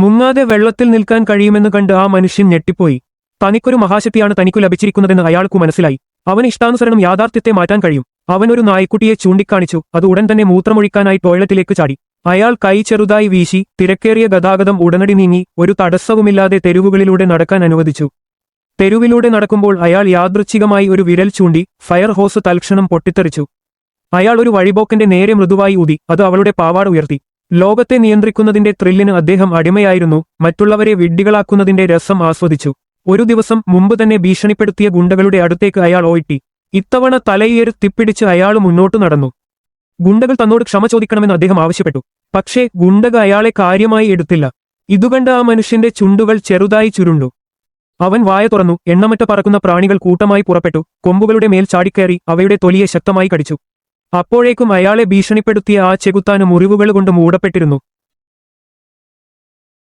മുങ്ങാതെ വെള്ളത്തിൽ നിൽക്കാൻ കഴിയുമെന്ന് കണ്ട് ആ മനുഷ്യൻ ഞെട്ടിപ്പോയി. തനിക്കൊരു മഹാശക്തിയാണ് തനിക്കു ലഭിച്ചിരിക്കുന്നതെന്ന് അയാൾക്കു മനസ്സിലായി. അവന് ഇഷ്ടാനുസരണം യാഥാർത്ഥ്യത്തെ മാറ്റാൻ കഴിയും. അവനൊരു നായ്ക്കുട്ടിയെ ചൂണ്ടിക്കാണിച്ചു. അത് ഉടൻ തന്നെ മൂത്രമൊഴിക്കാനായി ടോയ്ലറ്റിലേക്ക് ചാടി. അയാൾ കൈ ചെറുതായി വീശി തിരക്കേറിയ ഗതാഗതം ഉടനടി നീങ്ങി ഒരു തടസ്സവുമില്ലാതെ തെരുവുകളിലൂടെ നടക്കാൻ അനുവദിച്ചു. തെരുവിലൂടെ നടക്കുമ്പോൾ അയാൾ യാദൃച്ഛികമായി ഒരു വിരൽ ചൂണ്ടി. ഫയർ ഹോസ് തൽക്ഷണം പൊട്ടിത്തെറിച്ചു. അയാൾ ഒരു വഴിപോക്കന്റെ നേരെ മൃദുവായി ഊതി. അത് അവളുടെ പാവാട ഉയർത്തി. ലോകത്തെ നിയന്ത്രിക്കുന്നതിന്റെ ത്രില്ലിന് അദ്ദേഹം അടിമയായിരുന്നു. മറ്റുള്ളവരെ വിഡ്ഢികളാക്കുന്നതിന്റെ രസം ആസ്വദിച്ചു. ഒരു ദിവസം മുമ്പ് തന്നെ ഭീഷണിപ്പെടുത്തിയ ഗുണ്ടകളുടെ അടുത്തേക്ക് അയാൾ ഓയിട്ടി. ഇത്തവണ തലയുയർത്തിപ്പിടിച്ച് അയാൾ മുന്നോട്ടു നടന്നു. ഗുണ്ടകൾ തന്നോട് ക്ഷമ ചോദിക്കണമെന്ന് അദ്ദേഹം ആവശ്യപ്പെട്ടു. പക്ഷേ ഗുണ്ടക അയാളെ കാര്യമായി എടുത്തില്ല. ഇതുകണ്ട് ആ മനുഷ്യന്റെ ചുണ്ടുകൾ ചെറുതായി ചുരുണ്ടു. അവൻ വായ തുറന്നു. എണ്ണമറ്റ പറക്കുന്ന പ്രാണികൾ കൂട്ടമായി പുറപ്പെട്ടു. കൊമ്പുകളുടെ മേൽ ചാടിക്കയറി അവയുടെ തൊലിയെ ശക്തമായി കടിച്ചു. അപ്പോഴേക്കും അയാളെ ഭീഷണിപ്പെടുത്തിയ ആ ചെകുത്താന് മുറിവുകൾ കൊണ്ട് മൂടപ്പെട്ടിരുന്നു.